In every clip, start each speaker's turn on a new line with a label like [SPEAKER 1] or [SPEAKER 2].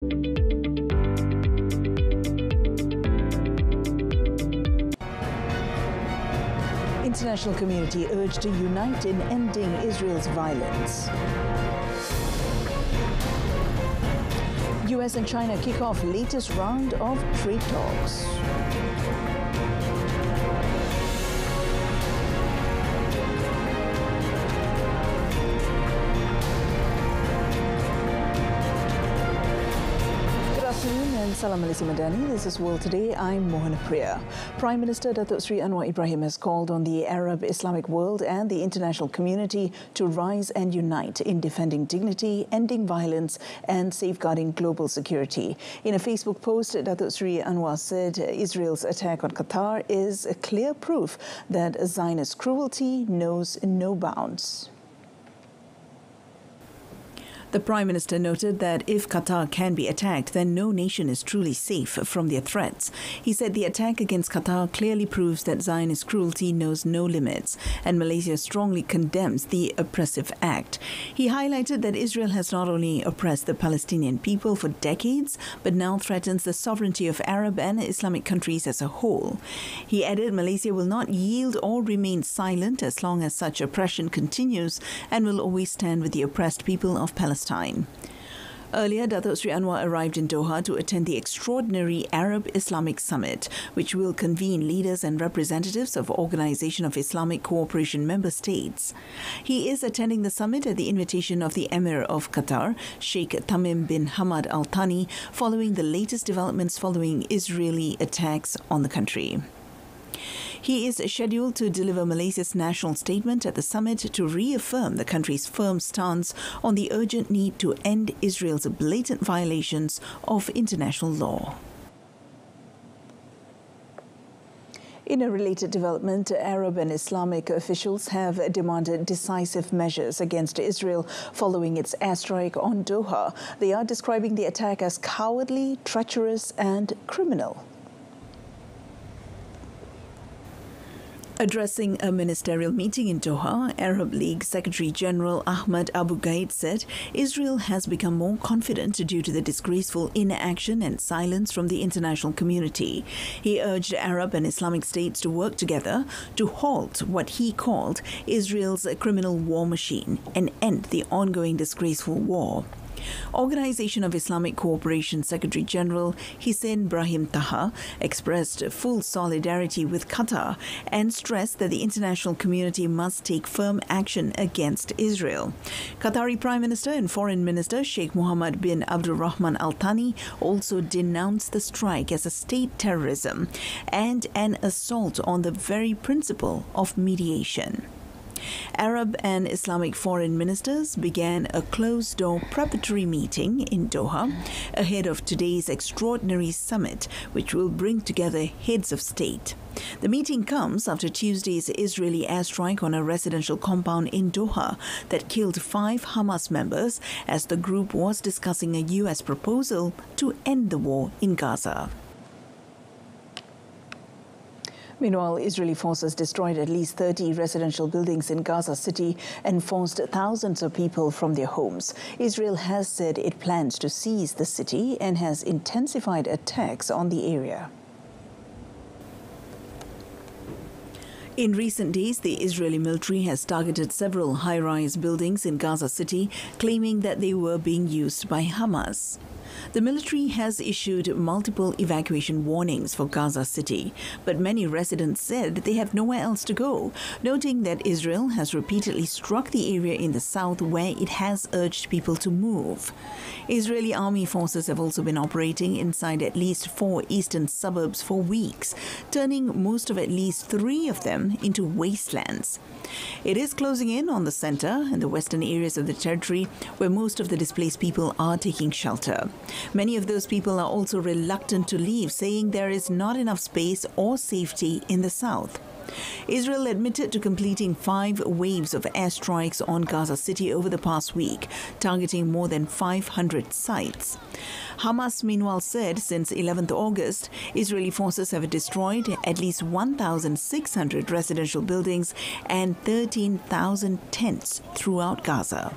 [SPEAKER 1] International community urged to unite in ending Israel's violence. US and China kick off latest round of trade talks. Salam Malaysia Madani. This is World Today. I'm Mohana Priya. Prime Minister Datuk Sri Anwar Ibrahim has called on the Arab Islamic world and the international community to rise and unite in defending dignity, ending violence and safeguarding global security. In a Facebook post, Datuk Sri Anwar said Israel's attack on Qatar is a clear proof that Zionist cruelty knows no bounds. The Prime Minister noted that if Qatar can be attacked, then no nation is truly safe from their threats. He said the attack against Qatar clearly proves that Zionist cruelty knows no limits, and Malaysia strongly condemns the oppressive act. He highlighted that Israel has not only oppressed the Palestinian people for decades, but now threatens the sovereignty of Arab and Islamic countries as a whole. He added Malaysia will not yield or remain silent as long as such oppression continues, and will always stand with the oppressed people of Palestine. Earlier, Datuk Sri Anwar arrived in Doha to attend the extraordinary Arab Islamic Summit, which will convene leaders and representatives of Organisation of Islamic Cooperation member states. He is attending the summit at the invitation of the Emir of Qatar, Sheikh Tamim bin Hamad Al Thani, following the latest developments following Israeli attacks on the country. He is scheduled to deliver Malaysia's national statement at the summit to reaffirm the country's firm stance on the urgent need to end Israel's blatant violations of international law. In a related development, Arab and Islamic officials have demanded decisive measures against Israel following its airstrike on Doha. They are describing the attack as cowardly, treacherous and criminal. Addressing a ministerial meeting in Doha, Arab League Secretary General Ahmad Abu Ghaid said Israel has become more confident due to the disgraceful inaction and silence from the international community. He urged Arab and Islamic states to work together to halt what he called Israel's criminal war machine and end the ongoing disgraceful war. Organisation of Islamic Cooperation Secretary General Hussein Brahim Taha expressed full solidarity with Qatar and stressed that the international community must take firm action against Israel. Qatari Prime Minister and Foreign Minister Sheikh Mohammed bin Abdul Rahman Al Thani also denounced the strike as a state terrorism and an assault on the very principle of mediation. Arab and Islamic foreign ministers began a closed-door preparatory meeting in Doha ahead of today's extraordinary summit, which will bring together heads of state. The meeting comes after Tuesday's Israeli airstrike on a residential compound in Doha that killed 5 Hamas members as the group was discussing a US proposal to end the war in Gaza. Meanwhile, Israeli forces destroyed at least 30 residential buildings in Gaza City and forced thousands of people from their homes. Israel has said it plans to seize the city and has intensified attacks on the area. In recent days, the Israeli military has targeted several high-rise buildings in Gaza City, claiming that they were being used by Hamas. The military has issued multiple evacuation warnings for Gaza City, but many residents said they have nowhere else to go, noting that Israel has repeatedly struck the area in the south where it has urged people to move. Israeli army forces have also been operating inside at least 4 eastern suburbs for weeks, turning most of at least 3 of them into wastelands. It is closing in on the center and the western areas of the territory where most of the displaced people are taking shelter. Many of those people are also reluctant to leave, saying there is not enough space or safety in the south. Israel admitted to completing 5 waves of airstrikes on Gaza City over the past week, targeting more than 500 sites. Hamas, meanwhile, said since 11th August, Israeli forces have destroyed at least 1,600 residential buildings and 13,000 tents throughout Gaza.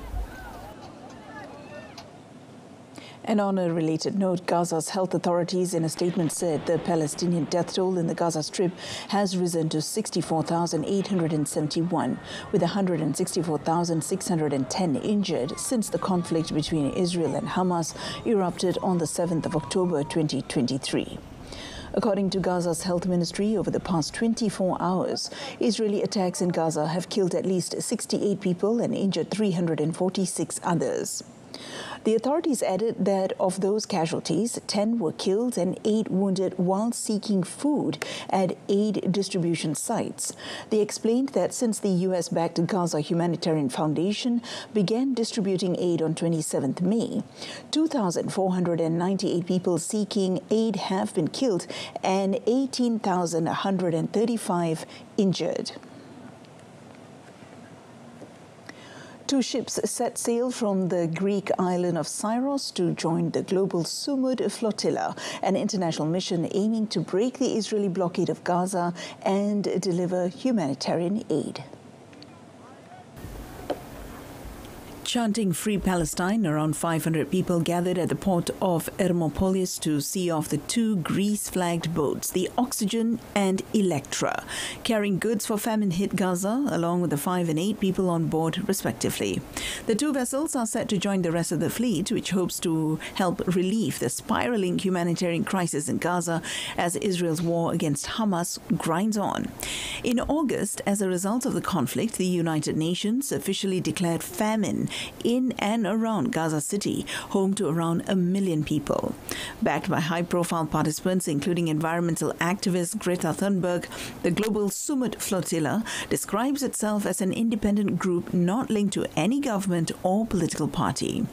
[SPEAKER 1] And on a related note, Gaza's health authorities in a statement said the Palestinian death toll in the Gaza Strip has risen to 64,871, with 164,610 injured since the conflict between Israel and Hamas erupted on the 7th of October 2023. According to Gaza's health ministry, over the past 24 hours, Israeli attacks in Gaza have killed at least 68 people and injured 346 others. The authorities added that of those casualties, 10 were killed and 8 wounded while seeking food at aid distribution sites. They explained that since the US-backed Gaza Humanitarian Foundation began distributing aid on 27th May, 2,498 people seeking aid have been killed and 18,135 injured. 2 ships set sail from the Greek island of Syros to join the global Sumud flotilla, an international mission aiming to break the Israeli blockade of Gaza and deliver humanitarian aid. Chanting Free Palestine, around 500 people gathered at the port of Hermopolis to see off the 2 Greece-flagged boats, the Oxygen and Electra, carrying goods for famine-hit Gaza, along with the 5 and 8 people on board, respectively. The 2 vessels are set to join the rest of the fleet, which hopes to help relieve the spiraling humanitarian crisis in Gaza as Israel's war against Hamas grinds on. In August, as a result of the conflict, the United Nations officially declared famine in and around Gaza City, home to around 1 million people. Backed by high-profile participants, including environmental activist Greta Thunberg, the global Sumud flotilla describes itself as an independent group not linked to any government or political party.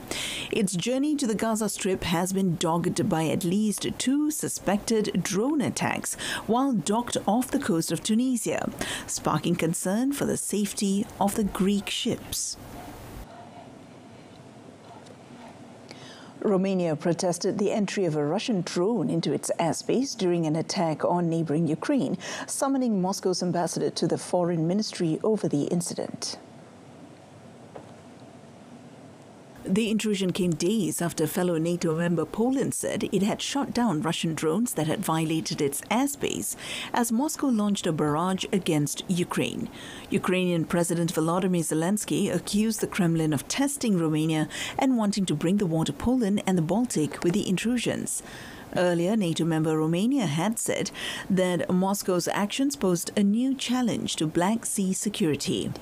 [SPEAKER 1] Its journey to the Gaza Strip has been dogged by at least 2 suspected drone attacks while docked off the coast of Tunisia, sparking concern for the safety of the Greek ships. Romania protested the entry of a Russian drone into its airspace during an attack on neighboring Ukraine, summoning Moscow's ambassador to the foreign ministry over the incident. The intrusion came days after fellow NATO member Poland said it had shot down Russian drones that had violated its airspace as Moscow launched a barrage against Ukraine. Ukrainian President Volodymyr Zelensky accused the Kremlin of testing Romania and wanting to bring the war to Poland and the Baltic with the intrusions. Earlier, NATO member Romania had said that Moscow's actions posed a new challenge to Black Sea security.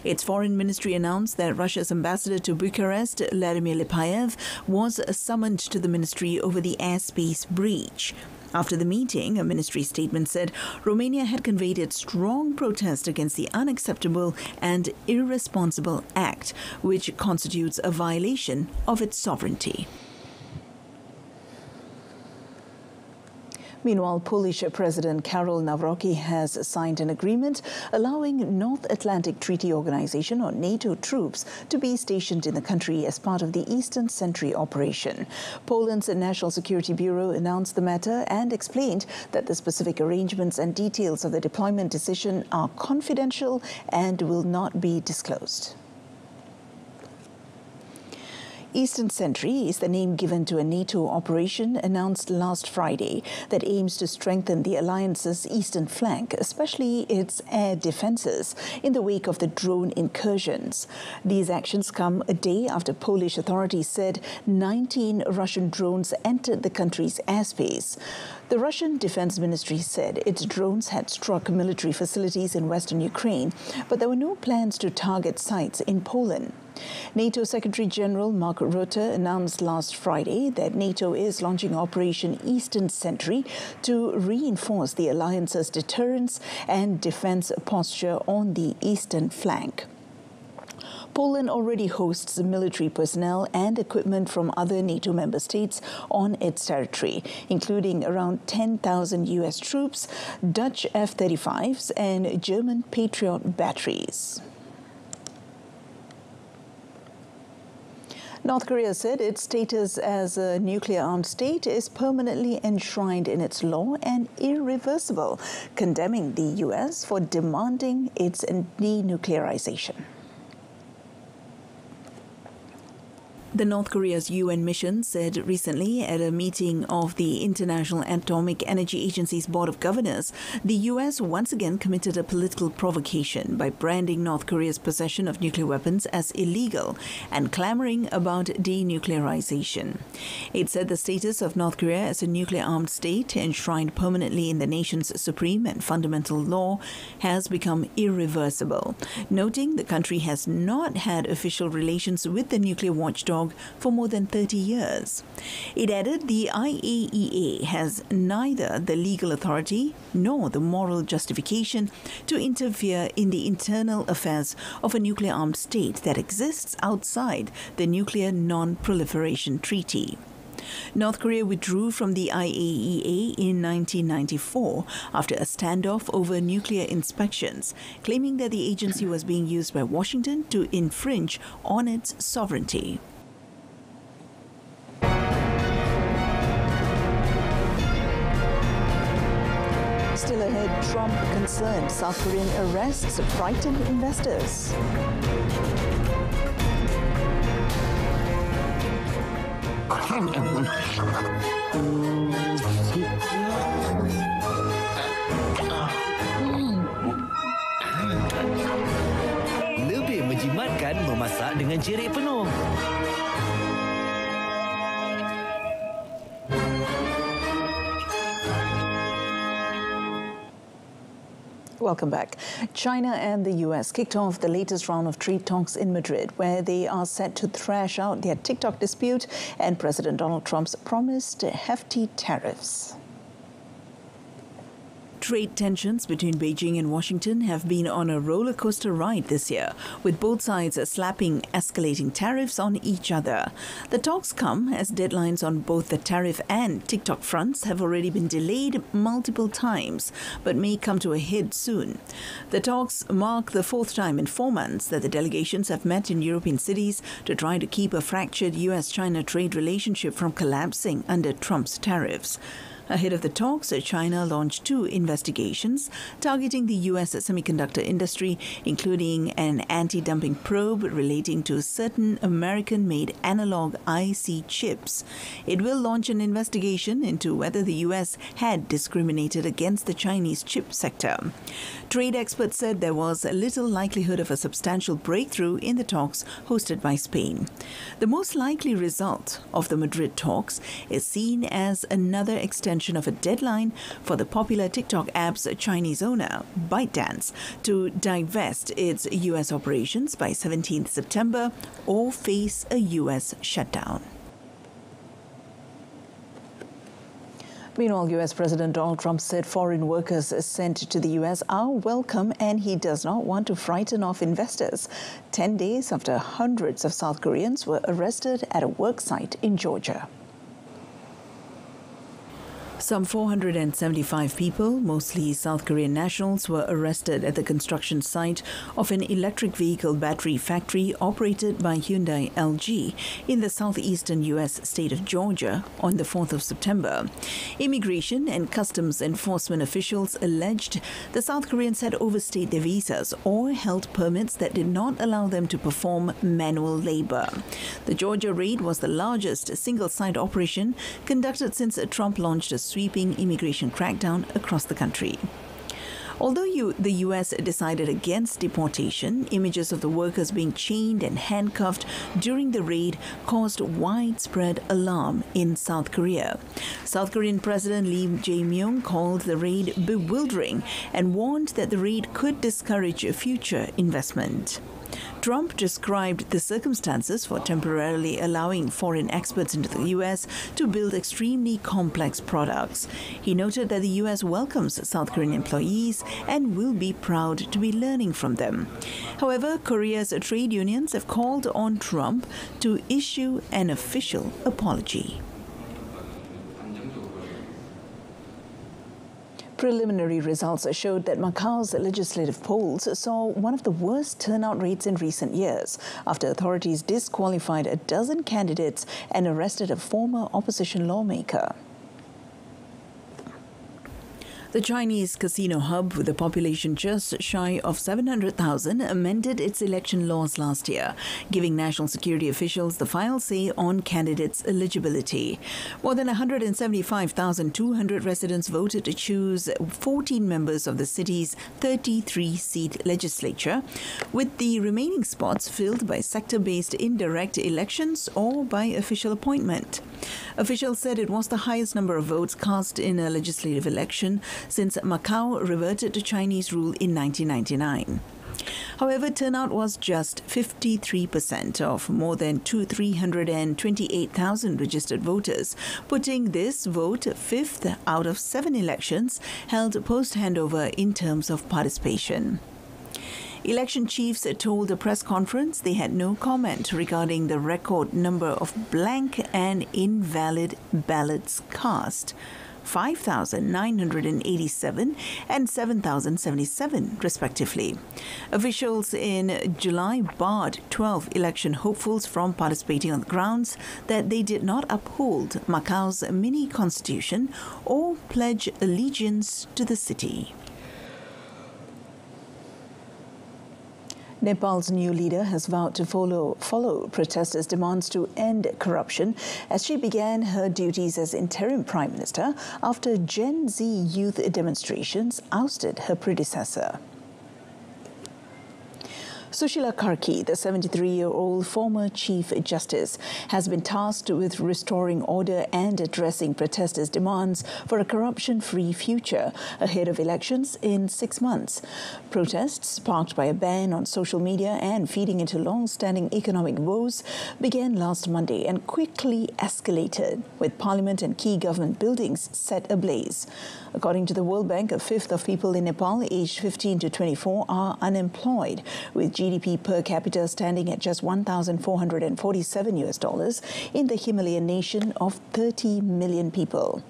[SPEAKER 1] Its foreign ministry announced that Russia's ambassador to Bucharest, Vladimir Lipayev, was summoned to the ministry over the airspace breach. After the meeting, a ministry statement said Romania had conveyed its strong protest against the unacceptable and irresponsible act, which constitutes a violation of its sovereignty. Meanwhile, Polish President Karol Nawrocki has signed an agreement allowing North Atlantic Treaty Organization or NATO troops to be stationed in the country as part of the Eastern Sentry operation. Poland's National Security Bureau announced the matter and explained that the specific arrangements and details of the deployment decision are confidential and will not be disclosed. Eastern Sentry is the name given to a NATO operation announced last Friday that aims to strengthen the alliance's eastern flank, especially its air defenses, in the wake of the drone incursions. These actions come a day after Polish authorities said 19 Russian drones entered the country's airspace. The Russian Defense Ministry said its drones had struck military facilities in western Ukraine, but there were no plans to target sites in Poland. NATO Secretary General Mark Rutte announced last Friday that NATO is launching Operation Eastern Sentry to reinforce the alliance's deterrence and defense posture on the eastern flank. Poland already hosts military personnel and equipment from other NATO member states on its territory, including around 10,000 U.S. troops, Dutch F-35s, and German Patriot batteries. North Korea said its status as a nuclear-armed state is permanently enshrined in its law and irreversible, condemning the U.S. for demanding its denuclearization. The North Korea's UN mission said recently at a meeting of the International Atomic Energy Agency's Board of Governors, the US once again committed a political provocation by branding North Korea's possession of nuclear weapons as illegal and clamoring about denuclearization. It said the status of North Korea as a nuclear-armed state enshrined permanently in the nation's supreme and fundamental law has become irreversible, noting the country has not had official relations with the nuclear watchdog for more than 30 years. It added the IAEA has neither the legal authority nor the moral justification to interfere in the internal affairs of a nuclear-armed state that exists outside the Nuclear Non-Proliferation Treaty. North Korea withdrew from the IAEA in 1994 after a standoff over nuclear inspections, claiming that the agency was being used by Washington to infringe on its sovereignty. Still ahead, Trump concerned South Korean arrests frightened investors.
[SPEAKER 2] Lebih menjimatkan memasak dengan jerit penuh.
[SPEAKER 1] Welcome back. China and the US kicked off the latest round of trade talks in Madrid, where they are set to thrash out their TikTok dispute and President Donald Trump's promised hefty tariffs. Trade tensions between Beijing and Washington have been on a roller coaster ride this year, with both sides slapping escalating tariffs on each other. The talks come as deadlines on both the tariff and TikTok fronts have already been delayed multiple times, but may come to a head soon. The talks mark the fourth time in 4 months that the delegations have met in European cities to try to keep a fractured US-China trade relationship from collapsing under Trump's tariffs. Ahead of the talks, China launched 2 investigations targeting the U.S. semiconductor industry, including an anti-dumping probe relating to certain American-made analog IC chips. It will launch an investigation into whether the U.S. had discriminated against the Chinese chip sector. Trade experts said there was little likelihood of a substantial breakthrough in the talks hosted by Spain. The most likely result of the Madrid talks is seen as another extension of a deadline for the popular TikTok app's Chinese owner, ByteDance, to divest its U.S. operations by 17th September or face a U.S. shutdown. Meanwhile, U.S. President Donald Trump said foreign workers sent to the U.S. are welcome and he does not want to frighten off investors. 10 days after hundreds of South Koreans were arrested at a work site in Georgia. Some 475 people, mostly South Korean nationals, were arrested at the construction site of an electric vehicle battery factory operated by Hyundai LG in the southeastern U.S. state of Georgia on the 4th of September. Immigration and customs enforcement officials alleged the South Koreans had overstayed their visas or held permits that did not allow them to perform manual labor. The Georgia raid was the largest single-site operation conducted since Trump launched a sweeping immigration crackdown across the country. Although the U.S. decided against deportation, images of the workers being chained and handcuffed during the raid caused widespread alarm in South Korea. South Korean President Lee Jae-myung called the raid bewildering and warned that the raid could discourage future investment. Trump described the circumstances for temporarily allowing foreign experts into the U.S. to build extremely complex products. He noted that the U.S. welcomes South Korean employees and will be proud to be learning from them. However, Korea's trade unions have called on Trump to issue an official apology. Preliminary results showed that Macau's legislative polls saw one of the worst turnout rates in recent years after authorities disqualified a dozen candidates and arrested a former opposition lawmaker. The Chinese casino hub, with a population just shy of 700,000, amended its election laws last year, giving national security officials the final say on candidates' eligibility. More than 175,200 residents voted to choose 14 members of the city's 33-seat legislature, with the remaining spots filled by sector-based indirect elections or by official appointment. Officials said it was the highest number of votes cast in a legislative election since Macau reverted to Chinese rule in 1999. However, turnout was just 53% of more than 328,000 registered voters, putting this vote fifth out of 7 elections held post-handover in terms of participation. Election chiefs told a press conference they had no comment regarding the record number of blank and invalid ballots cast. 5,987 and 7,077, respectively. Officials in July barred 12 election hopefuls from participating on the grounds that they did not uphold Macau's mini-constitution or pledge allegiance to the city. Nepal's new leader has vowed to follow protesters' demands to end corruption as she began her duties as interim prime minister after Gen Z youth demonstrations ousted her predecessor. Sushila Karki, the 73-year-old former Chief Justice, has been tasked with restoring order and addressing protesters' demands for a corruption-free future ahead of elections in 6 months. Protests, sparked by a ban on social media and feeding into long-standing economic woes, began last Monday and quickly escalated, with Parliament and key government buildings set ablaze. According to the World Bank, a fifth of people in Nepal aged 15 to 24 are unemployed, with GDP per capita standing at just $1,447 in the Himalayan nation of 30 million people.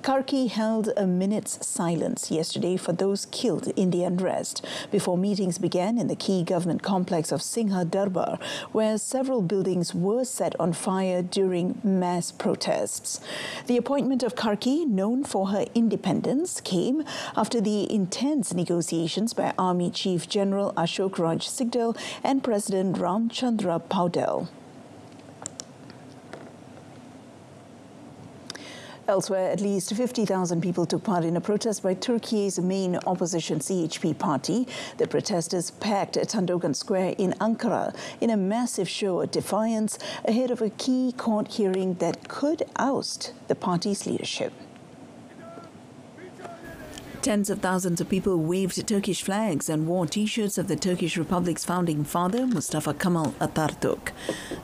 [SPEAKER 1] Karki held a minute's silence yesterday for those killed in the unrest before meetings began in the key government complex of Singha Darbar, where several buildings were set on fire during mass protests. The appointment of Karki, known for her independence, came after the intense negotiations by Army Chief General Ashok Raj Sigdel and President Ramchandra Paudel. Elsewhere, at least 50,000 people took part in a protest by Turkey's main opposition CHP party. The protesters packed Tandogan Square in Ankara in a massive show of defiance ahead of a key court hearing that could oust the party's leadership. Tens of thousands of people waved Turkish flags and wore T-shirts of the Turkish Republic's founding father, Mustafa Kemal Atatürk.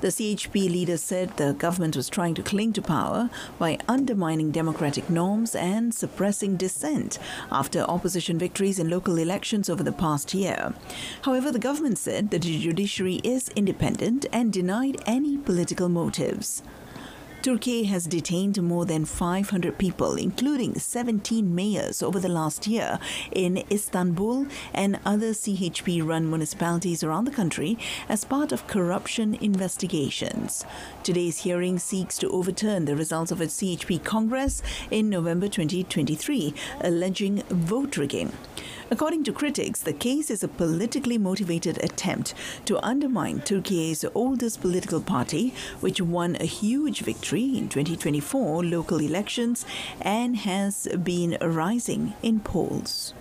[SPEAKER 1] The CHP leader said the government was trying to cling to power by undermining democratic norms and suppressing dissent after opposition victories in local elections over the past year. However, the government said that the judiciary is independent and denied any political motives. Turkey has detained more than 500 people, including 17 mayors, over the last year in Istanbul and other CHP-run municipalities around the country as part of corruption investigations. Today's hearing seeks to overturn the results of a CHP Congress in November 2023, alleging vote rigging. According to critics, the case is a politically motivated attempt to undermine Turkey's oldest political party, which won a huge victory in 2024 local elections and has been rising in polls.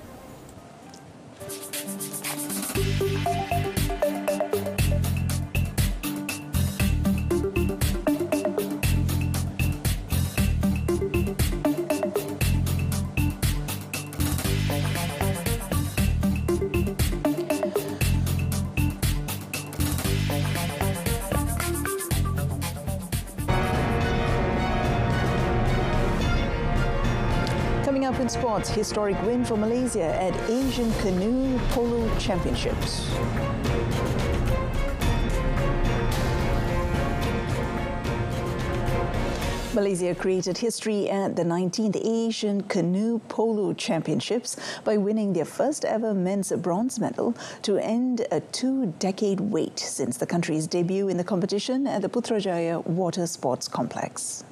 [SPEAKER 1] Coming up in sports, historic win for Malaysia at Asian Canoe Polo Championships. Malaysia created history at the 19th Asian Canoe Polo Championships by winning their first ever men's bronze medal to end a 2-decade wait since the country's debut in the competition at the Putrajaya Water Sports Complex.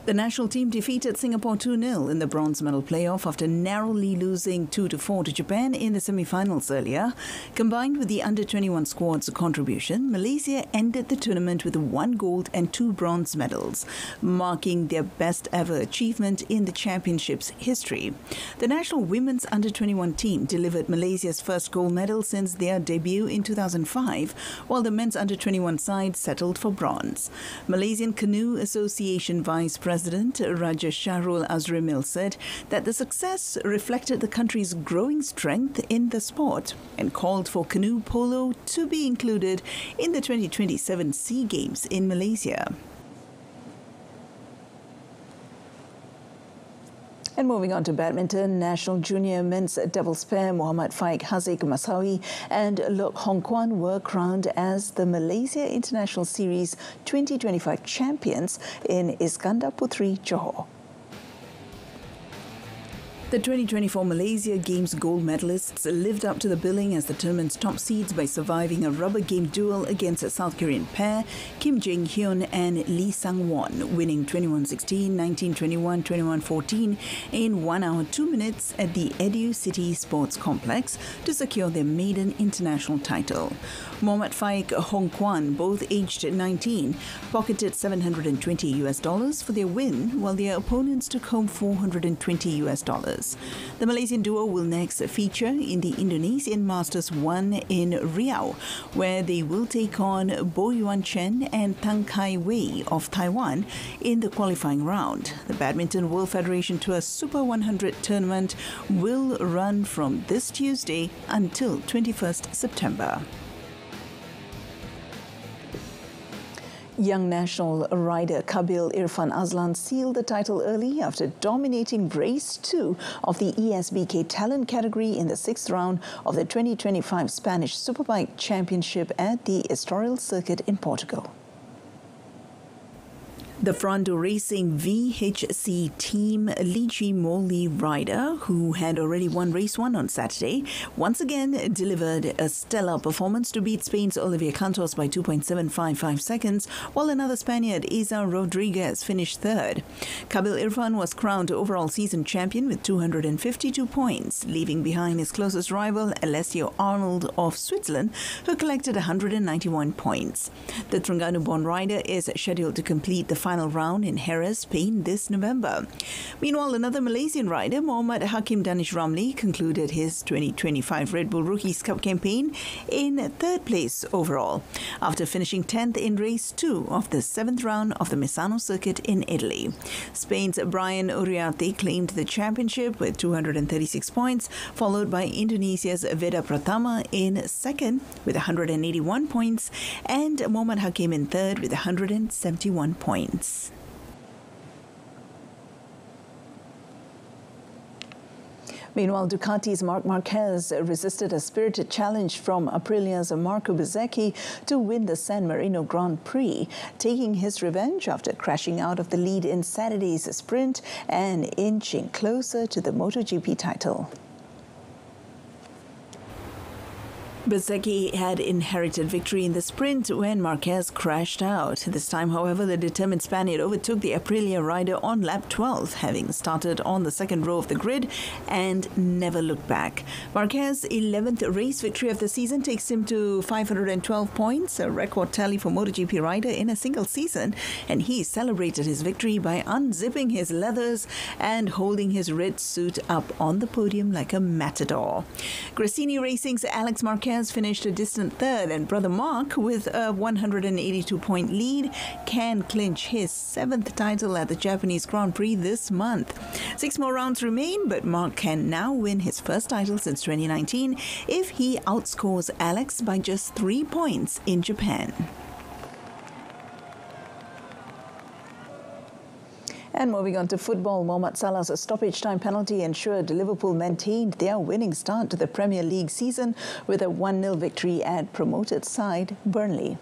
[SPEAKER 1] The national team defeated Singapore 2-0 in the bronze medal playoff after narrowly losing 2-4 to Japan in the semi-finals earlier. Combined with the under-21 squad's contribution, Malaysia ended the tournament with 1 gold and 2 bronze medals, marking their best ever achievement in the championship's history. The national women's under-21 team delivered Malaysia's first gold medal since their debut in 2005, while the men's under-21 side settled for bronze. Malaysian Canoe Association Vice President Raja Shahrul Azrimil said that the success reflected the country's growing strength in the sport and called for canoe polo to be included in the 2027 SEA Games in Malaysia. And moving on to badminton, national junior men's doubles pair Muhammad Faik Haziq Masawi and Loh Hong Kwan were crowned as the Malaysia International Series 2025 champions in Iskandar Putri, Johor. The 2024 Malaysia Games gold medalists lived up to the billing as the tournament's top seeds by surviving a rubber game duel against a South Korean pair, Kim Jeng Hyun and Lee Sang-won, winning 21-16, 19-21, 21-14 in 1 hour 2 minutes at the Edu City Sports Complex to secure their maiden international title. Muhammad Faik Hong Kwan, both aged 19, pocketed $720 for their win, while their opponents took home $420. The Malaysian duo will next feature in the Indonesian Masters 1 in Riau, where they will take on Bo Yuan Chen and Tang Kai Wei of Taiwan in the qualifying round. The Badminton World Federation Tour Super 100 tournament will run from this Tuesday until 21st September. Young national rider Kabil Irfan Azlan sealed the title early after dominating race 2 of the ESBK talent category in the 6th round of the 2025 Spanish Superbike Championship at the Estoril circuit in Portugal. The Frando Racing VHC team Lichi Molly rider, who had already won race 1 on Saturday, once again delivered a stellar performance to beat Spain's Olivier Cantos by 2.755 seconds, while another Spaniard, Isa Rodriguez, finished third. Kabil Irfan was crowned overall season champion with 252 points, leaving behind his closest rival, Alessio Arnold of Switzerland, who collected 191 points. The Terengganu-born rider is scheduled to complete the final round in Jerez, Spain this November. Meanwhile, another Malaysian rider, Muhammad Hakim Danish Ramli, concluded his 2025 Red Bull Rookies Cup campaign in 3rd place overall, after finishing 10th in race 2 of the 7th round of the Misano circuit in Italy. Spain's Brian Uriarte claimed the championship with 236 points, followed by Indonesia's Veda Pratama in 2nd with 181 points and Muhammad Hakim in 3rd with 171 points. Meanwhile, Ducati's Marc Marquez resisted a spirited challenge from Aprilia's Marco Bezzecchi to win the San Marino Grand Prix, taking his revenge after crashing out of the lead in Saturday's sprint and inching closer to the MotoGP title. Bezzecchi had inherited victory in the sprint when Marquez crashed out. This time, however, the determined Spaniard overtook the Aprilia rider on lap 12, having started on the 2nd row of the grid and never looked back. Marquez's 11th race victory of the season takes him to 512 points, a record tally for MotoGP rider in a single season, and he celebrated his victory by unzipping his leathers and holding his red suit up on the podium like a matador. Gresini Racing's Alex Marquez finished a distant 3rd, and brother Mark, with a 182-point lead, can clinch his 7th title at the Japanese Grand Prix this month. 6 more rounds remain, but Mark can now win his first title since 2019 if he outscores Alex by just 3 points in Japan. And moving on to football, Mohamed Salah's stoppage time penalty ensured Liverpool maintained their winning start to the Premier League season with a 1-0 victory at promoted side Burnley.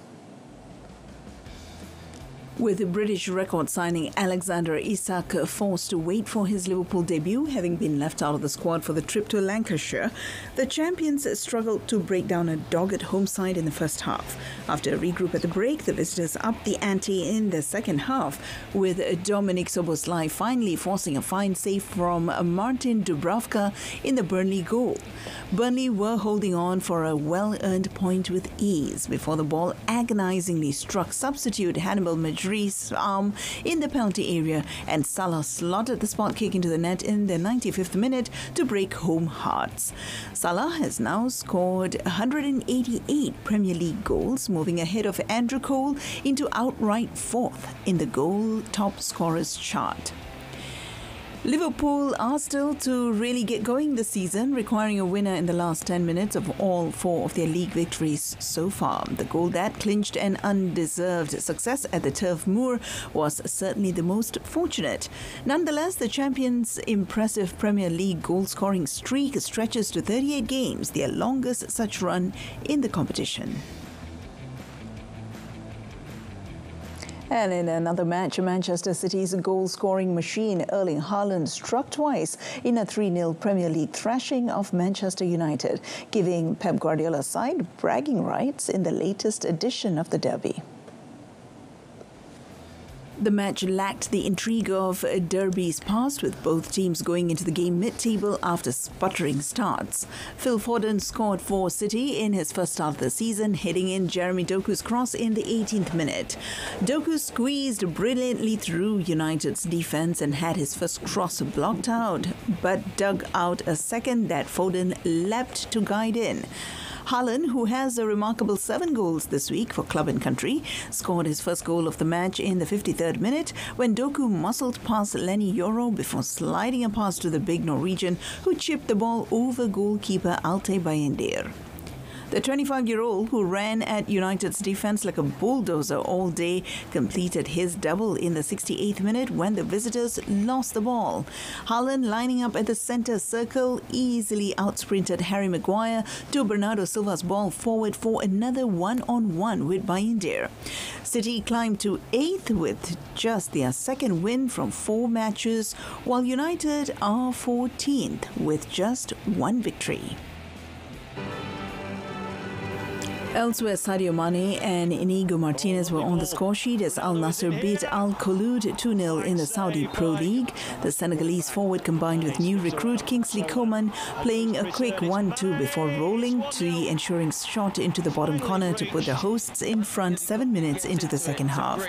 [SPEAKER 1] With British record signing Alexander Isak forced to wait for his Liverpool debut, having been left out of the squad for the trip to Lancashire, the champions struggled to break down a dogged home side in the first half. After a regroup at the break, the visitors upped the ante in the second half, with Dominic Szoboszlai finally forcing a fine save from Martin Dubravka in the Burnley goal. Burnley were holding on for a well-earned point with ease before the ball agonizingly struck substitute Hannibal Mejri's arm in the penalty area, and Salah slotted the spot kick into the net in the 95th minute to break home hearts. Salah has now scored 188 Premier League goals, moving ahead of Andrew Cole into outright fourth in the goal top scorers chart. Liverpool are still to really get going this season, requiring a winner in the last 10 minutes of all 4 of their league victories so far. The goal that clinched an undeserved success at the Turf Moor was certainly the most fortunate. Nonetheless, the champions' impressive Premier League goal-scoring streak stretches to 38 games, their longest such run in the competition. And in another match, Manchester City's goal-scoring machine Erling Haaland struck twice in a 3-0 Premier League thrashing of Manchester United, giving Pep Guardiola's side bragging rights in the latest edition of the derby. The match lacked the intrigue of derbies past, with both teams going into the game mid-table after sputtering starts. Phil Foden scored for City in his first start of the season, heading in Jeremy Doku's cross in the 18th minute. Doku squeezed brilliantly through United's defence and had his first cross blocked out, but dug out a second that Foden leapt to guide in. Haaland, who has a remarkable 7 goals this week for club and country, scored his first goal of the match in the 53rd minute when Doku muscled past Lenny Yoro before sliding a pass to the big Norwegian, who chipped the ball over goalkeeper Altay Bayindir. The 25-year-old, who ran at United's defence like a bulldozer all day, completed his double in the 68th minute when the visitors lost the ball. Haaland, lining up at the centre circle, easily outsprinted Harry Maguire to Bernardo Silva's ball forward for another one-on-one with Bayindir. City climbed to 8th with just their second win from 4 matches, while United are 14th with just 1 victory. Elsewhere, Sadio Mane and Inigo Martinez were on the score sheet as Al Nassr beat Al Kholoud 2-0 in the Saudi Pro League. The Senegalese forward combined with new recruit Kingsley Coman, playing a quick 1-2 before rolling to the ensuring shot into the bottom corner to put the hosts in front 7 minutes into the second half.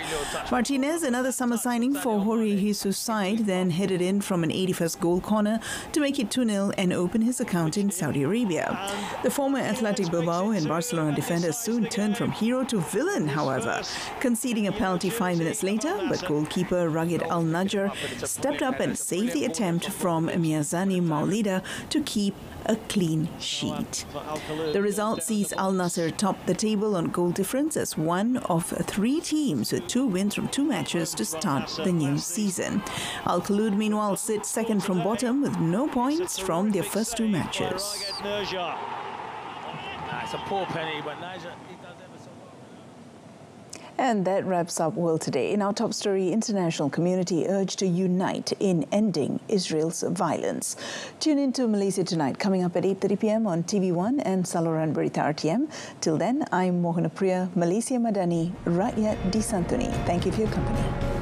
[SPEAKER 1] Martinez, another summer signing for Jorge Jesus' side, then headed in from an 81st goal corner to make it 2-0 and open his account in Saudi Arabia. The former Athletic Bilbao and Barcelona defender soon turned from hero to villain, however, conceding a penalty 5 minutes later, but goalkeeper Ragid Al Najjar stepped up and saved the attempt from Miazani Maulida to keep a clean sheet. The result sees Al Nassr top the table on goal difference as one of 3 teams with 2 wins from 2 matches to start the new season. Al Kholoud, meanwhile, sits second from bottom with no points from their first 2 matches.
[SPEAKER 3] It's a poor penny, but Niger, he does ever so well.
[SPEAKER 1] And that wraps up World Today. In our top story, international community urged to unite in ending Israel's violence. Tune in to Malaysia Tonight, coming up at 8:30 p.m. on TV1 and Saluran Berita RTM. Till then, I'm Mohana Priya, Malaysia Madani, Rakyat di Santuni. Thank you for your company.